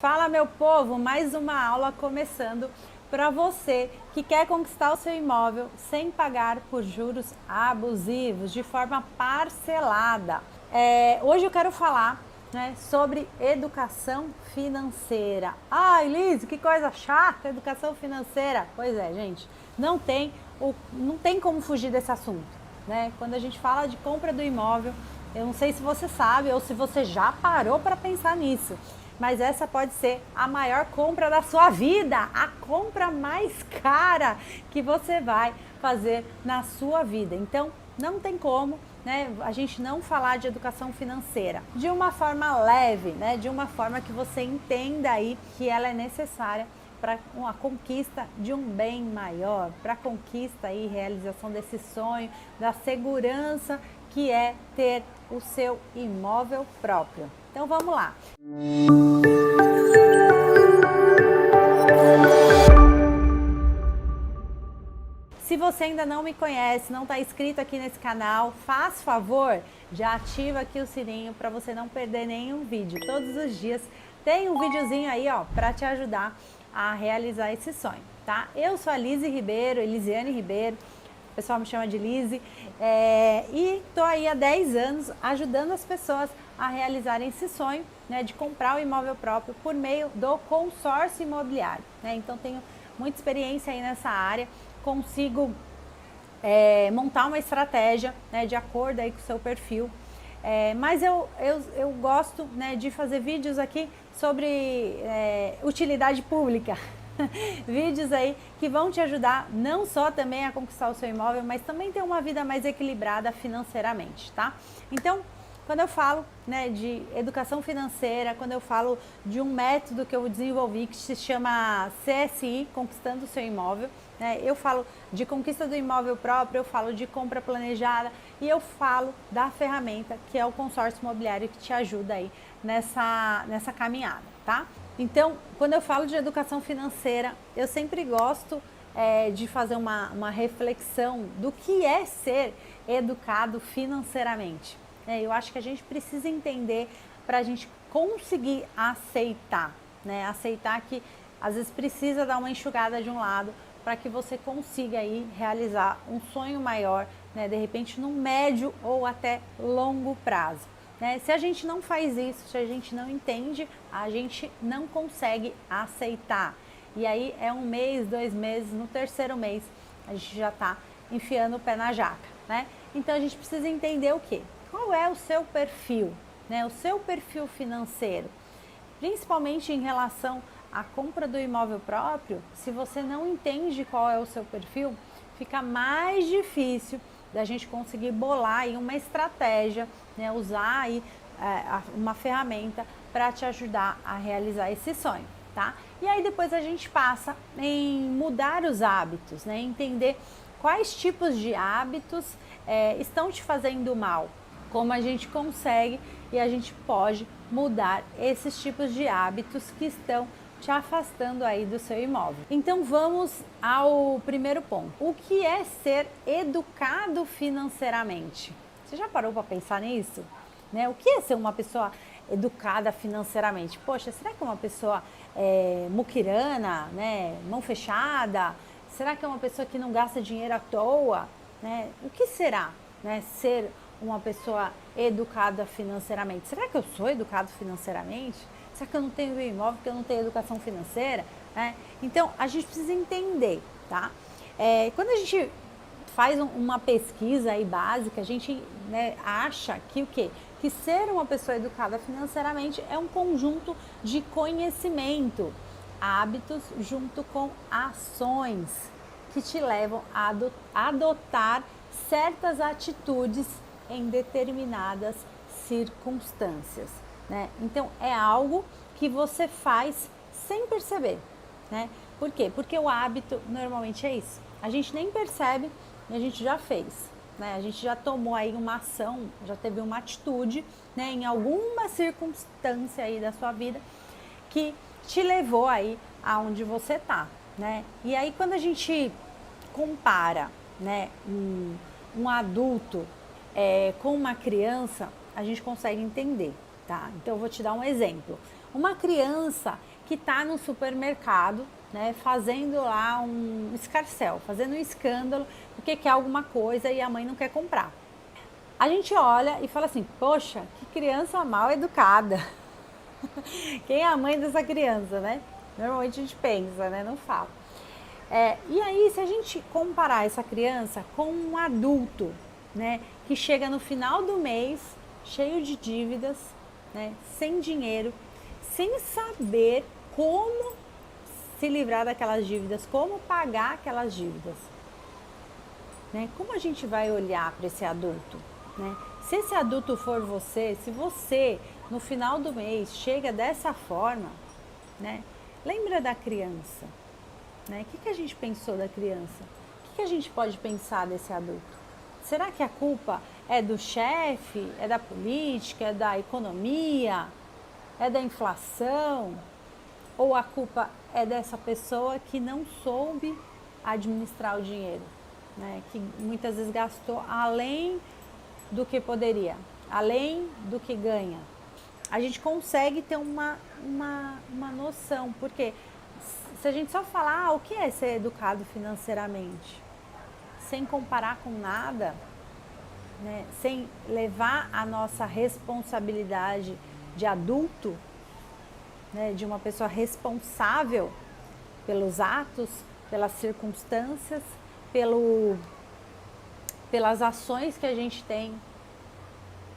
Fala, meu povo, mais uma aula começando para você que quer conquistar o seu imóvel sem pagar por juros abusivos, de forma parcelada. Hoje eu quero falar, sobre educação financeira. Ai, Liz, que coisa chata, educação financeira. Pois é, gente, não tem como fugir desse assunto, né? Quando a gente fala de compra do imóvel, eu não sei se você sabe ou se você já parou para pensar nisso, mas essa pode ser a maior compra da sua vida, a compra mais cara que você vai fazer na sua vida. Então, não tem como, a gente não falar de educação financeira de uma forma leve, de uma forma que você entenda aí que ela é necessária para a conquista de um bem maior, para a conquista e realização desse sonho, da segurança que é ter o seu imóvel próprio. Então vamos lá. Se você ainda não me conhece, não está inscrito aqui nesse canal, faz favor, já ativa aqui o sininho para você não perder nenhum vídeo. Todos os dias tem um videozinho aí, ó, para te ajudar a realizar esse sonho, tá? Eu sou a Elisiane Ribeiro, o pessoal me chama de Lise, e estou aí há 10 anos ajudando as pessoas a realizarem esse sonho, de comprar o imóvel próprio por meio do consórcio imobiliário, Então tenho muita experiência aí nessa área, consigo montar uma estratégia, de acordo aí com o seu perfil, mas eu gosto, de fazer vídeos aqui sobre utilidade pública. Vídeos aí que vão te ajudar não só também a conquistar o seu imóvel, mas também ter uma vida mais equilibrada financeiramente, tá? Então, quando eu falo, de educação financeira, quando eu falo de um método que eu desenvolvi que se chama CSI, Conquistando o Seu Imóvel, eu falo de conquista do imóvel próprio, eu falo de compra planejada e eu falo da ferramenta que é o consórcio imobiliário que te ajuda aí nessa caminhada, tá? Então, quando eu falo de educação financeira, eu sempre gosto de fazer uma reflexão do que é ser educado financeiramente. Eu acho que a gente precisa entender para a gente conseguir aceitar, aceitar que às vezes precisa dar uma enxugada de um lado para que você consiga aí realizar um sonho maior, de repente no médio ou até longo prazo. Se a gente não faz isso, se a gente não entende, a gente não consegue aceitar. E aí é 1 mês, 2 meses, no 3º mês a gente já está enfiando o pé na jaca, Então a gente precisa entender o quê? Qual é o seu perfil, o seu perfil financeiro? Principalmente em relação à compra do imóvel próprio, se você não entende qual é o seu perfil, fica mais difícil da gente conseguir bolar aí uma estratégia, usar aí uma ferramenta para te ajudar a realizar esse sonho, tá? E aí depois a gente passa em mudar os hábitos, entender quais tipos de hábitos estão te fazendo mal, como a gente consegue e a gente pode mudar esses tipos de hábitos que estão te afastando aí do seu imóvel. Então vamos ao primeiro ponto. O que é ser educado financeiramente? Você já parou para pensar nisso? O que é ser uma pessoa educada financeiramente? Poxa, será que é uma pessoa muquirana, mão fechada? Será que é uma pessoa que não gasta dinheiro à toa? O que será, ser uma pessoa educada financeiramente? Será que eu sou educado financeiramente? Será que eu não tenho imóvel porque eu não tenho educação financeira? Então, a gente precisa entender, tá? Quando a gente faz uma pesquisa aí básica, a gente acha que o quê? Que ser uma pessoa educada financeiramente é um conjunto de conhecimento, hábitos junto com ações que te levam a adotar certas atitudes em determinadas circunstâncias, Então é algo que você faz sem perceber, Por quê? Porque o hábito normalmente é isso. A gente nem percebe e a gente já fez, A gente já tomou aí uma ação, já teve uma atitude, em alguma circunstância aí da sua vida que te levou aí aonde você tá, E aí quando a gente compara, um adulto com uma criança, a gente consegue entender, tá? Então eu vou te dar um exemplo. Uma criança, que está no supermercado, né, fazendo lá um escarcéu, fazendo um escândalo, porque quer alguma coisa e a mãe não quer comprar. A gente olha e fala assim, poxa, que criança mal educada. Quem é a mãe dessa criança, né? Normalmente a gente pensa, né? Não fala. E aí, se a gente comparar essa criança com um adulto, né, que chega no final do mês cheio de dívidas, né, sem dinheiro, sem saber como se livrar daquelas dívidas, como pagar aquelas dívidas, né? Como a gente vai olhar para esse adulto, né? Se esse adulto for você, se você no final do mês chega dessa forma, né? Lembra da criança, né? O que a gente pensou da criança? O que a gente pode pensar desse adulto? Será que a culpa é do chefe, é da política, é da economia, é da inflação? Ou a culpa é dessa pessoa que não soube administrar o dinheiro, né? Que muitas vezes gastou além do que poderia, além do que ganha. A gente consegue ter uma noção, porque se a gente só falar o que é ser educado financeiramente, sem comparar com nada, né, sem levar a nossa responsabilidade de adulto, né, de uma pessoa responsável pelos atos, pelas circunstâncias, pelas ações que a gente tem,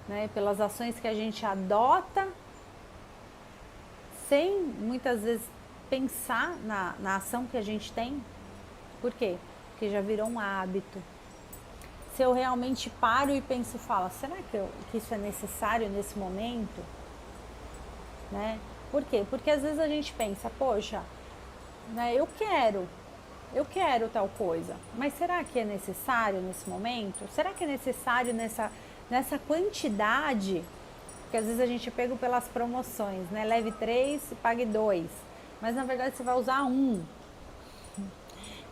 né, pelas ações que a gente adota, sem muitas vezes pensar na ação que a gente tem. Por quê? Porque já virou um hábito. Se eu realmente paro e penso e falo, será que isso é necessário nesse momento? Né? Por quê? Porque às vezes a gente pensa, poxa, né, eu quero tal coisa, mas será que é necessário nesse momento? Será que é necessário nessa quantidade? Porque às vezes a gente pega pelas promoções, né? Leve 3 e pague 2, mas na verdade você vai usar 1.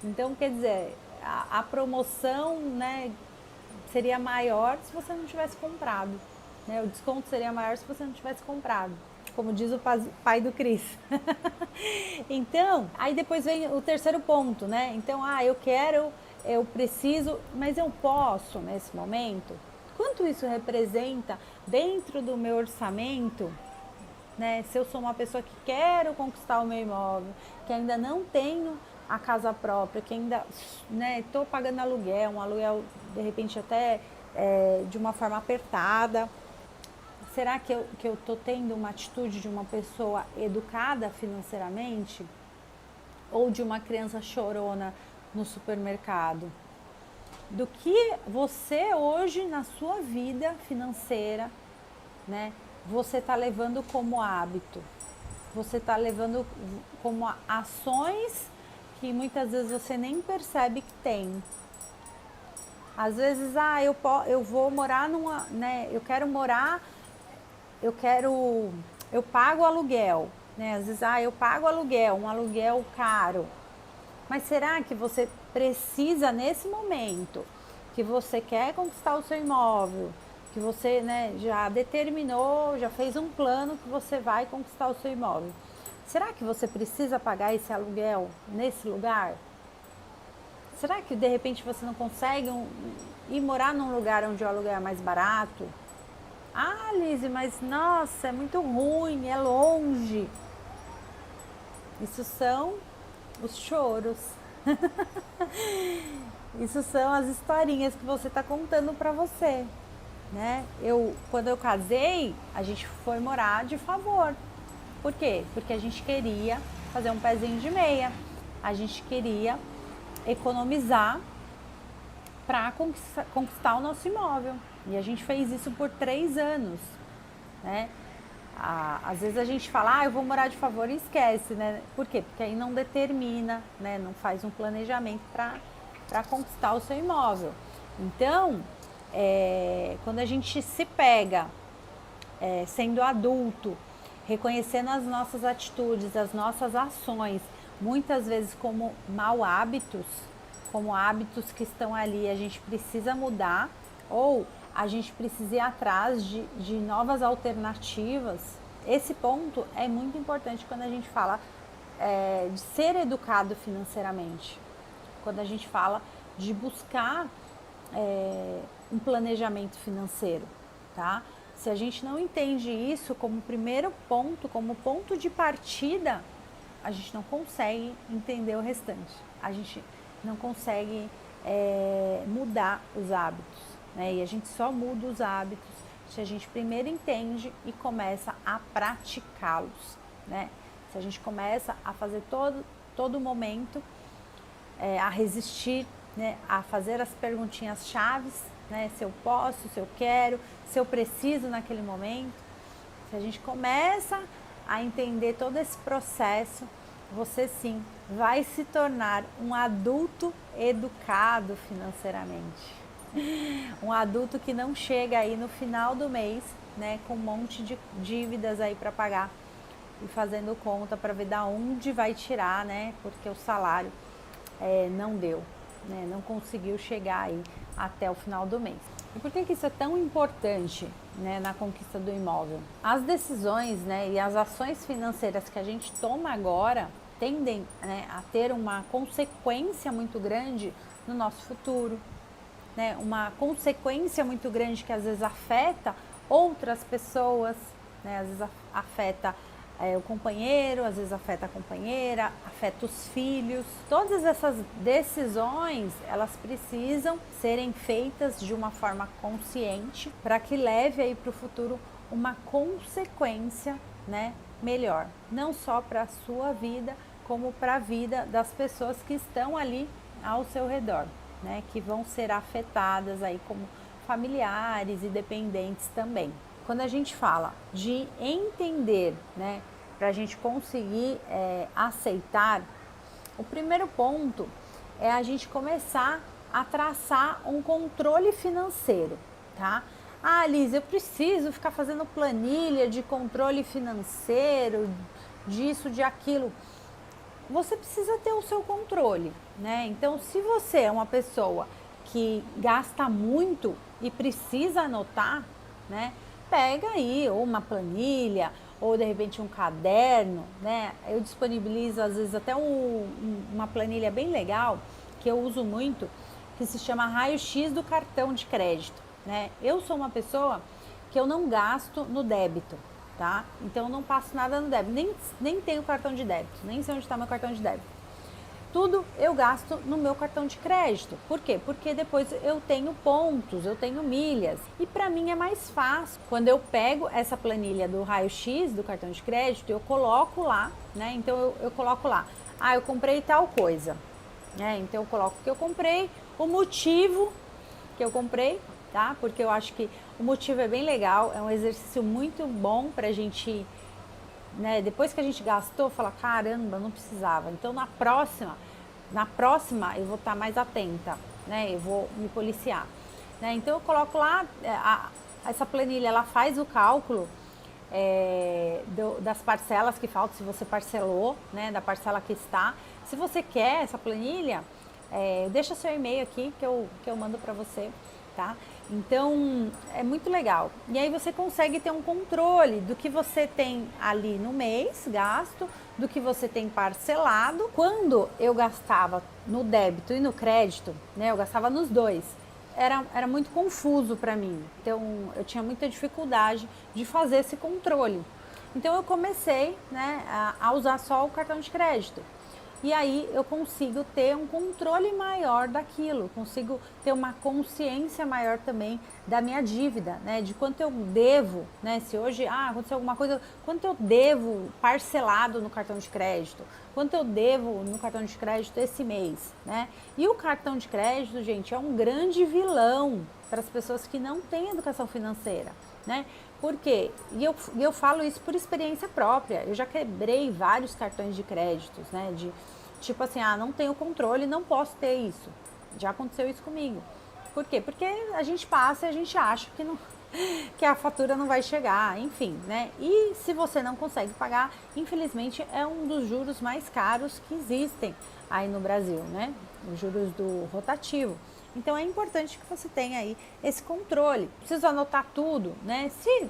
Então, quer dizer, a promoção, né, seria maior se você não tivesse comprado, né? O desconto seria maior se você não tivesse comprado, como diz o pai do Cris. Então, aí depois vem o terceiro ponto, né? Então, eu preciso, mas eu posso nesse momento? Quanto isso representa dentro do meu orçamento, né? Se eu sou uma pessoa que quero conquistar o meu imóvel, que ainda não tenho a casa própria, que ainda, né, estou pagando aluguel, um aluguel de repente até de uma forma apertada. Será que eu estou tendo uma atitude de uma pessoa educada financeiramente? Ou de uma criança chorona no supermercado? Do que você hoje na sua vida financeira, né, você está levando como hábito? Você está levando como ações que muitas vezes você nem percebe que tem. Às vezes, eu vou morar numa, né, eu pago aluguel, né? Às vezes, eu pago aluguel, um aluguel caro. Mas será que você precisa nesse momento que você quer conquistar o seu imóvel, que você, né, já determinou, já fez um plano que você vai conquistar o seu imóvel? Será que você precisa pagar esse aluguel nesse lugar? Será que de repente você não consegue ir morar num lugar onde o aluguel é mais barato? Ah, Lise, mas nossa, é muito ruim, é longe. Isso são os choros. Isso são as historinhas que você está contando para você, né? Quando eu casei, a gente foi morar de favor. Por quê? Porque a gente queria fazer um pezinho de meia. A gente queria economizar para conquistar o nosso imóvel. E a gente fez isso por 3 anos, né? Às vezes a gente fala, eu vou morar de favor e esquece, né? Por quê? Porque aí não determina, né? Não faz um planejamento para conquistar o seu imóvel. Então, quando a gente se pega sendo adulto, reconhecendo as nossas atitudes, as nossas ações, muitas vezes como mau hábitos, como hábitos que estão ali, a gente precisa mudar, ou a gente precisa ir atrás de novas alternativas, esse ponto é muito importante quando a gente fala de ser educado financeiramente, quando a gente fala de buscar um planejamento financeiro, tá? Se a gente não entende isso como primeiro ponto, como ponto de partida, a gente não consegue entender o restante. A gente não consegue mudar os hábitos, né? E a gente só muda os hábitos se a gente primeiro entende e começa a praticá-los, né? Se a gente começa a fazer todo momento, a resistir, né? A fazer as perguntinhas chaves, né? Se eu posso, se eu quero, se eu preciso naquele momento. Se a gente começa a entender todo esse processo, você sim vai se tornar um adulto educado financeiramente. Um adulto que não chega aí no final do mês, né, com um monte de dívidas aí para pagar e fazendo conta para ver da onde vai tirar, né, porque o salário não deu, né, não conseguiu chegar aí até o final do mês. E por que isso é tão importante, né, na conquista do imóvel? As decisões, né, e as ações financeiras que a gente toma agora tendem, né, a ter uma consequência muito grande no nosso futuro, né, uma consequência muito grande que às vezes afeta outras pessoas, né, às vezes afeta o companheiro, às vezes afeta a companheira, afeta os filhos. Todas essas decisões, elas precisam serem feitas de uma forma consciente para que leve aí para o futuro uma consequência, né, melhor, não só para a sua vida, como para a vida das pessoas que estão ali ao seu redor, né, que vão ser afetadas aí como familiares e dependentes também. Quando a gente fala de entender, né, para a gente conseguir aceitar, o primeiro ponto é a gente começar a traçar um controle financeiro, tá? Ah, Liz, eu preciso ficar fazendo planilha de controle financeiro, disso, de aquilo. Você precisa ter o seu controle, né? Então, se você é uma pessoa que gasta muito e precisa anotar, né? Pega aí ou uma planilha ou de repente um caderno, né? Eu disponibilizo às vezes até uma planilha bem legal que eu uso muito, que se chama raio-x do cartão de crédito, né? Eu sou uma pessoa que eu não gasto no débito, tá? Então eu não passo nada no débito, nem tenho cartão de débito, nem sei onde está meu cartão de débito. Tudo eu gasto no meu cartão de crédito. Por quê? Porque depois eu tenho pontos, eu tenho milhas. E para mim é mais fácil. Quando eu pego essa planilha do raio-x do cartão de crédito, eu coloco lá, né? Então eu coloco lá, eu comprei tal coisa, né? Então eu coloco que eu comprei, o motivo que eu comprei, tá? Porque eu acho que o motivo é bem legal, é um exercício muito bom pra gente, né, depois que a gente gastou, falar, caramba, não precisava. Então na próxima eu vou estar mais atenta, né? Eu vou me policiar, né? Então eu coloco lá, essa planilha, ela faz o cálculo das parcelas que faltam, se você parcelou, né? Da parcela que está. Se você quer essa planilha, deixa seu e-mail aqui que eu mando para você, tá? Então, é muito legal. E aí você consegue ter um controle do que você tem ali no mês gasto, do que você tem parcelado. Quando eu gastava no débito e no crédito, né, eu gastava nos dois, era muito confuso para mim. Então, eu tinha muita dificuldade de fazer esse controle. Então, eu comecei, né, a usar só o cartão de crédito. E aí eu consigo ter um controle maior daquilo, consigo ter uma consciência maior também da minha dívida, né? De quanto eu devo, né? Se hoje aconteceu alguma coisa, quanto eu devo parcelado no cartão de crédito, quanto eu devo no cartão de crédito esse mês, né? E o cartão de crédito, gente, é um grande vilão para as pessoas que não têm educação financeira, né? Por quê? E eu falo isso por experiência própria. Eu já quebrei vários cartões de créditos, né? Tipo assim, não tenho controle, não posso ter isso. Já aconteceu isso comigo. Por quê? Porque a gente passa e a gente acha que a fatura não vai chegar, enfim, né? E se você não consegue pagar, infelizmente é um dos juros mais caros que existem aí no Brasil, né? Os juros do rotativo. Então é importante que você tenha aí esse controle. Preciso anotar tudo, né? Se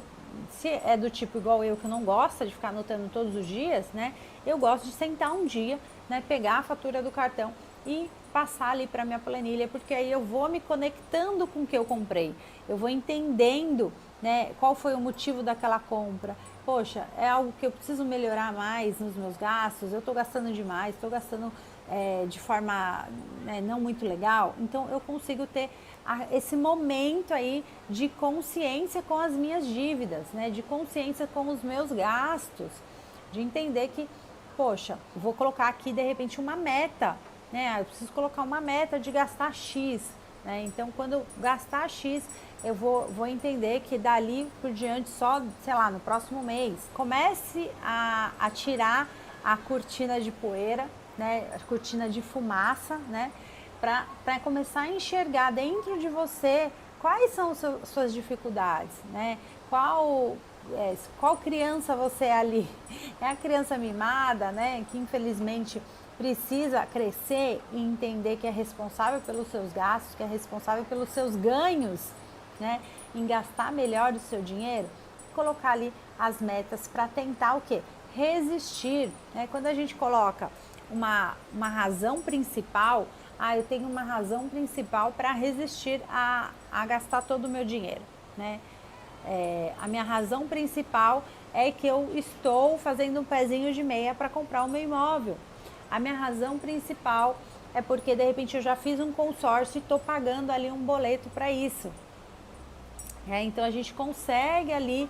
se é do tipo igual eu, que não gosta de ficar anotando todos os dias, né? Eu gosto de sentar um dia, né? Pegar a fatura do cartão e passar ali para minha planilha, porque aí eu vou me conectando com o que eu comprei, eu vou entendendo, né, qual foi o motivo daquela compra. Poxa, é algo que eu preciso melhorar mais nos meus gastos, eu estou gastando demais, estou gastando de forma, né, não muito legal, então eu consigo ter esse momento aí de consciência com as minhas dívidas, né, de consciência com os meus gastos, de entender que, poxa, vou colocar aqui de repente uma meta, né? Eu preciso colocar uma meta de gastar X, né? Então, quando eu gastar X, eu vou entender que dali por diante, só, sei lá, no próximo mês, comece a tirar a cortina de poeira, né? A cortina de fumaça, né? Para começar a enxergar dentro de você quais são suas dificuldades, né? Qual criança você é ali? É a criança mimada, né? Que infelizmente precisa crescer e entender que é responsável pelos seus gastos, que é responsável pelos seus ganhos, né? Em gastar melhor o seu dinheiro, colocar ali as metas para tentar o quê? Resistir, né? Quando a gente coloca uma razão principal, eu tenho uma razão principal para resistir a gastar todo o meu dinheiro, né? A minha razão principal é que eu estou fazendo um pezinho de meia para comprar o meu imóvel. A minha razão principal é porque de repente eu já fiz um consórcio e estou pagando ali um boleto para isso. Então a gente consegue ali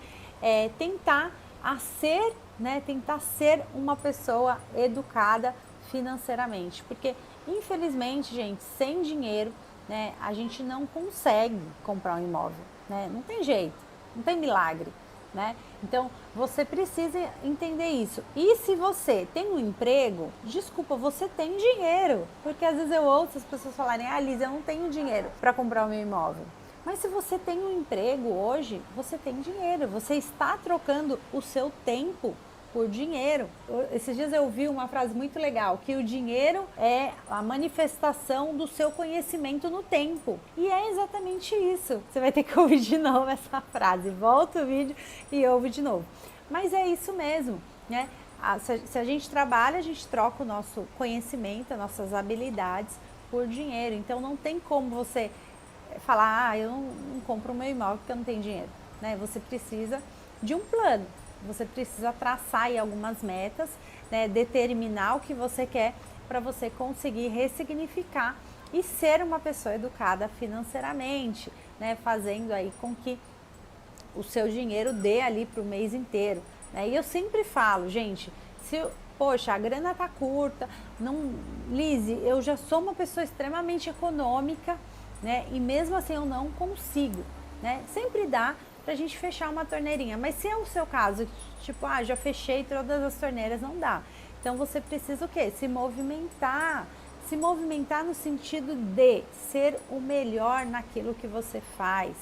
tentar ser uma pessoa educada financeiramente, porque infelizmente, gente, sem dinheiro, né, a gente não consegue comprar um imóvel, né? Não tem jeito, não tem milagre, né? Então, você precisa entender isso. E se você tem um emprego, desculpa, você tem dinheiro. Porque às vezes eu ouço as pessoas falarem, Liz, eu não tenho dinheiro para comprar o meu imóvel. Mas se você tem um emprego hoje, você tem dinheiro. Você está trocando o seu tempo por dinheiro. Esses dias eu ouvi uma frase muito legal, que o dinheiro é a manifestação do seu conhecimento no tempo. E é exatamente isso. Você vai ter que ouvir de novo essa frase. Volta o vídeo e ouve de novo. Mas é isso mesmo, né? Se a gente trabalha, a gente troca o nosso conhecimento, as nossas habilidades por dinheiro. Então não tem como você falar, eu não compro o meu imóvel porque eu não tenho dinheiro, né? Você precisa de um plano. Você precisa traçar aí algumas metas, né, determinar o que você quer para você conseguir ressignificar e ser uma pessoa educada financeiramente, né, fazendo aí com que o seu dinheiro dê ali para o mês inteiro, né? E eu sempre falo, gente, poxa, a grana tá curta, Liz, eu já sou uma pessoa extremamente econômica, né, e mesmo assim eu não consigo, né? Sempre dá pra gente fechar uma torneirinha, mas se é o seu caso, tipo, já fechei todas as torneiras, não dá. Então você precisa o quê? Se movimentar no sentido de ser o melhor naquilo que você faz,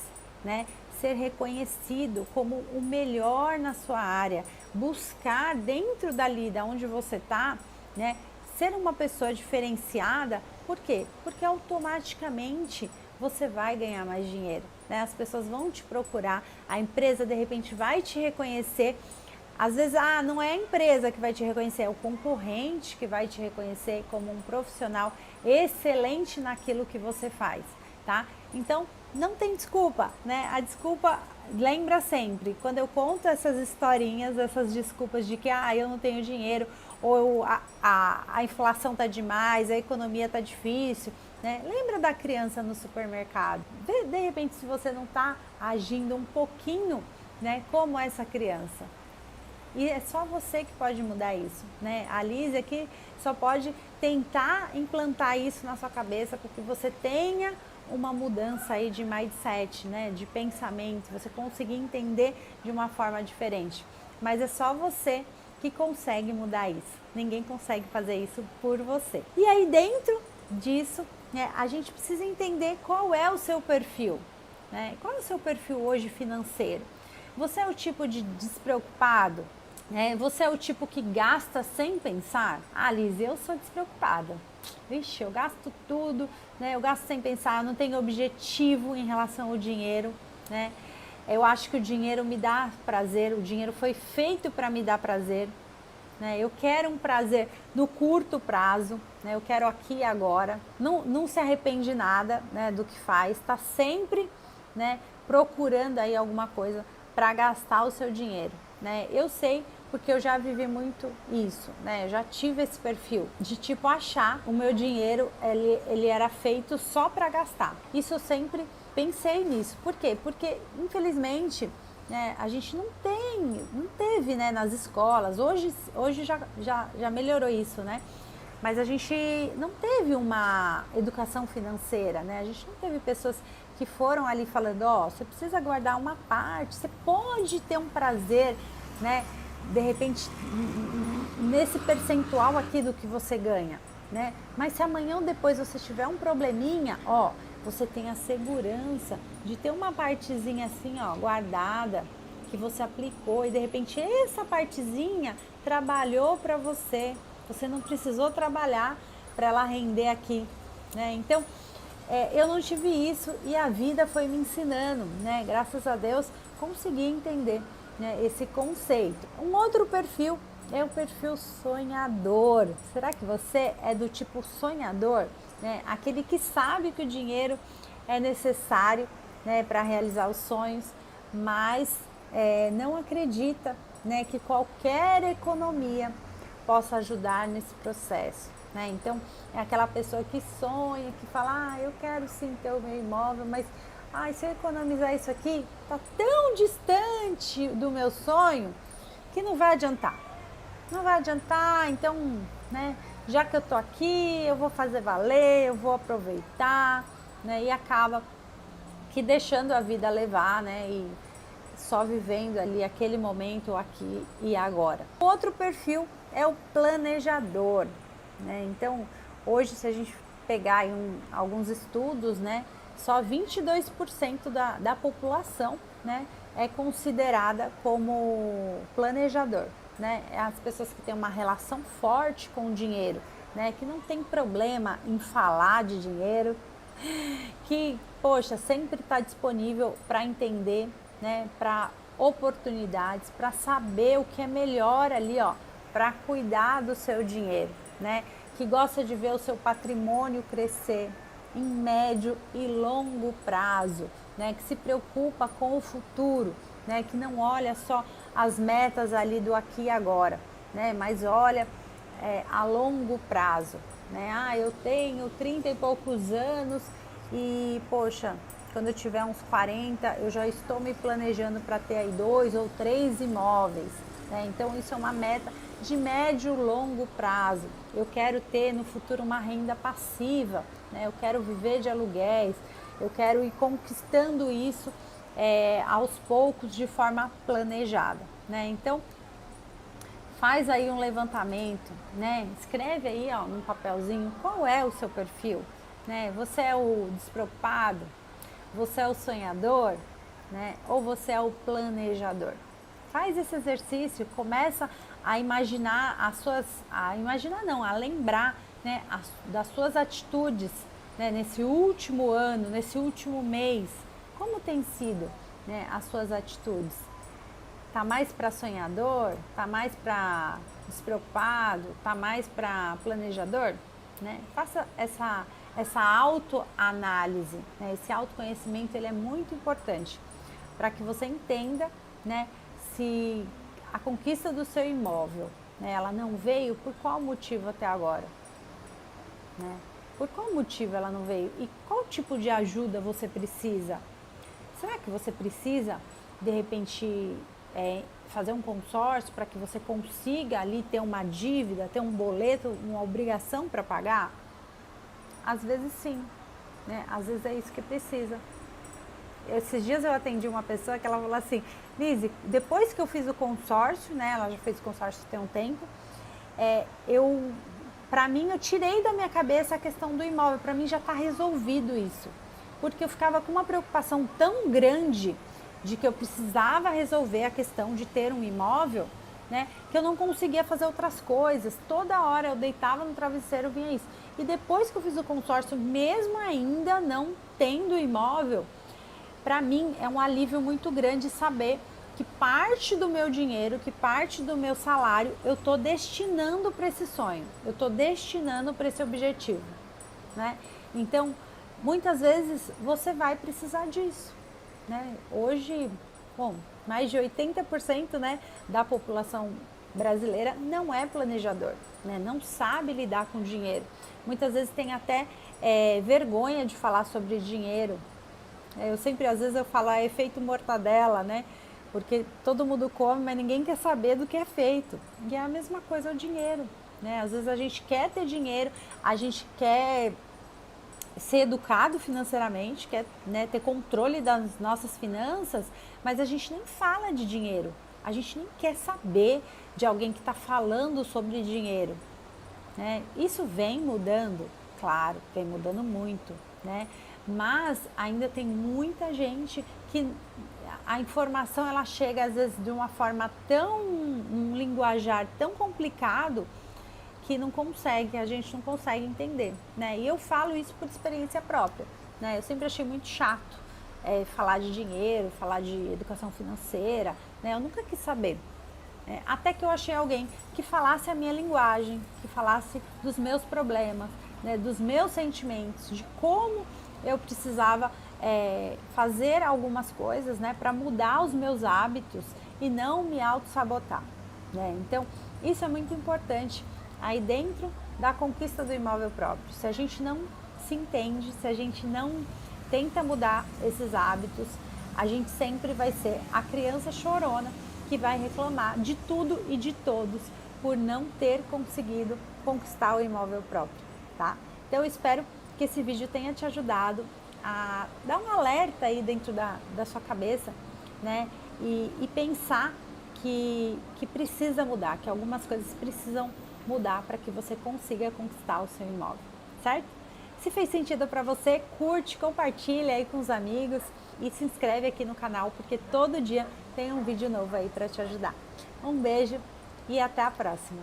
né? Ser reconhecido como o melhor na sua área, buscar dentro dali, da onde você tá, né? Ser uma pessoa diferenciada, por quê? Porque automaticamente você vai ganhar mais dinheiro, né? As pessoas vão te procurar, a empresa de repente vai te reconhecer. Às vezes, não é a empresa que vai te reconhecer, é o concorrente que vai te reconhecer como um profissional excelente naquilo que você faz, tá? Então, não tem desculpa, né? A desculpa, lembra sempre, quando eu conto essas historinhas, essas desculpas de que, eu não tenho dinheiro, ou a inflação tá demais, a economia tá difícil, né? Lembra da criança no supermercado? De repente, se você não está agindo um pouquinho, né, como essa criança. E é só você que pode mudar isso, né? A Liz aqui só pode tentar implantar isso na sua cabeça para que você tenha uma mudança aí de mindset, né? De pensamento, você conseguir entender de uma forma diferente. Mas é só você que consegue mudar isso. Ninguém consegue fazer isso por você. E aí dentro disso, a gente precisa entender qual é o seu perfil, né? Qual é o seu perfil hoje financeiro? Você é o tipo de despreocupado? Você é o tipo que gasta sem pensar? Liz, eu sou despreocupada. Vixe, eu gasto tudo, né? Eu gasto sem pensar, eu não tenho objetivo em relação ao dinheiro, né? Eu acho que o dinheiro me dá prazer, o dinheiro foi feito para me dar prazer, né? Eu quero um prazer no curto prazo, né? Eu quero aqui e agora, não se arrepende de nada, né, do que faz, está sempre, né, procurando aí alguma coisa para gastar o seu dinheiro, né? Eu sei porque eu já vivi muito isso, né? Eu já tive esse perfil de tipo achar o meu dinheiro ele era feito só para gastar. Isso eu sempre pensei nisso. Por quê? Porque infelizmente, né, a gente não teve, né, nas escolas. Hoje já melhorou isso, né? Mas a gente não teve uma educação financeira, né? A gente não teve pessoas que foram ali falando, ó, você precisa guardar uma parte, você pode ter um prazer, né? De repente, nesse percentual aqui do que você ganha, né? Mas se amanhã ou depois você tiver um probleminha, ó, você tem a segurança de ter uma partezinha assim, ó, guardada, que você aplicou e de repente essa partezinha trabalhou para você. Você não precisou trabalhar para ela render aqui, né? Então, eu não tive isso e a vida foi me ensinando, né? Graças a Deus, consegui entender, né, esse conceito. Um outro perfil é o perfil sonhador. Será que você é do tipo sonhador, né? Aquele que sabe que o dinheiro é necessário, né, para realizar os sonhos, mas não acredita, né, que qualquer economia possa ajudar nesse processo, né? Então, é aquela pessoa que sonha, que fala, eu quero sim ter o meu imóvel, mas se eu economizar isso aqui, tá tão distante do meu sonho que não vai adiantar. Não vai adiantar, então, né, já que eu tô aqui, eu vou fazer valer, eu vou aproveitar, né? E acaba que deixando a vida levar, né? E só vivendo ali aquele momento aqui e agora. Outro perfil é o planejador, né? Então, hoje, se a gente pegar alguns estudos, né, só 22% da população, né, é considerada como planejador, né? As pessoas que têm uma relação forte com o dinheiro, né, que não tem problema em falar de dinheiro, que, poxa, sempre está disponível para entender, né, para oportunidades, para saber o que é melhor ali, ó, para cuidar do seu dinheiro, né? Que gosta de ver o seu patrimônio crescer em médio e longo prazo, né? Que se preocupa com o futuro, né? Que não olha só as metas ali do aqui e agora, né? Mas olha a longo prazo, né? Eu tenho 30 e poucos anos e, poxa, quando eu tiver uns 40, eu já estou me planejando para ter aí 2 ou 3 imóveis, né? Então, isso é uma meta de médio e longo prazo. Eu quero ter no futuro uma renda passiva, né? Eu quero viver de aluguéis, eu quero ir conquistando isso aos poucos de forma planejada, né? Então, faz aí um levantamento, né? Escreve aí, ó, num papelzinho qual é o seu perfil, né? Você é o despreocupado? Você é o sonhador, né? Ou você é o planejador? Faz esse exercício, começa a imaginar a lembrar, né, das suas atitudes, né, nesse último ano, nesse último mês. Como tem sido, né, as suas atitudes? Tá mais para sonhador? Tá mais para despreocupado? Tá mais para planejador? Né? Faça essa autoanálise, né? Esse autoconhecimento ele é muito importante para que você entenda, né, se a conquista do seu imóvel, né, ela não veio por qual motivo até agora, né? Por qual motivo ela não veio e qual tipo de ajuda você precisa? Será que você precisa de repente fazer um consórcio para que você consiga ali ter uma dívida, ter um boleto, uma obrigação para pagar? Às vezes sim, né? Às vezes é isso que precisa. Esses dias eu atendi uma pessoa que ela falou assim, Lise, depois que eu fiz o consórcio, né? Ela já fez o consórcio tem um tempo, para mim eu tirei da minha cabeça a questão do imóvel, para mim já está resolvido isso. Porque eu ficava com uma preocupação tão grande de que eu precisava resolver a questão de ter um imóvel, né, que eu não conseguia fazer outras coisas. Toda hora eu deitava no travesseiro, vinha isso. E depois que eu fiz o consórcio, mesmo ainda não tendo imóvel, para mim é um alívio muito grande saber que parte do meu dinheiro, que parte do meu salário eu estou destinando para esse sonho, eu estou destinando para esse objetivo, né? Então, muitas vezes você vai precisar disso, né? Hoje, bom, mais de 80%, né, da população brasileira não é planejador, né? Não sabe lidar com dinheiro. Muitas vezes tem até vergonha de falar sobre dinheiro. Eu sempre, às vezes eu falo, efeito mortadela, né? Porque todo mundo come, mas ninguém quer saber do que é feito. E é a mesma coisa o dinheiro, né? Às vezes a gente quer ter dinheiro, a gente quer ser educado financeiramente, quer, né, ter controle das nossas finanças, mas a gente nem fala de dinheiro. A gente nem quer saber de alguém que está falando sobre dinheiro, né? Isso vem mudando, claro, vem mudando muito, né? Mas ainda tem muita gente que a informação ela chega às vezes de uma forma tão, um linguajar tão complicado que não consegue, a gente não consegue entender, né? E eu falo isso por experiência própria, né? Eu sempre achei muito chato falar de dinheiro, falar de educação financeira, né? Eu nunca quis saber. Até que eu achei alguém que falasse a minha linguagem, que falasse dos meus problemas, né? Dos meus sentimentos, de como eu precisava fazer algumas coisas, né, para mudar os meus hábitos e não me auto-sabotar, né? Então, isso é muito importante aí dentro da conquista do imóvel próprio. Se a gente não se entende, se a gente não tenta mudar esses hábitos, a gente sempre vai ser a criança chorona que vai reclamar de tudo e de todos por não ter conseguido conquistar o imóvel próprio, tá? Então, eu espero que esse vídeo tenha te ajudado a dar um alerta aí dentro da sua cabeça, né? E pensar que precisa mudar, que algumas coisas precisam mudar para que você consiga conquistar o seu imóvel, certo? Se fez sentido para você, curte, compartilha aí com os amigos e se inscreve aqui no canal, porque todo dia tem um vídeo novo aí para te ajudar. Um beijo e até a próxima!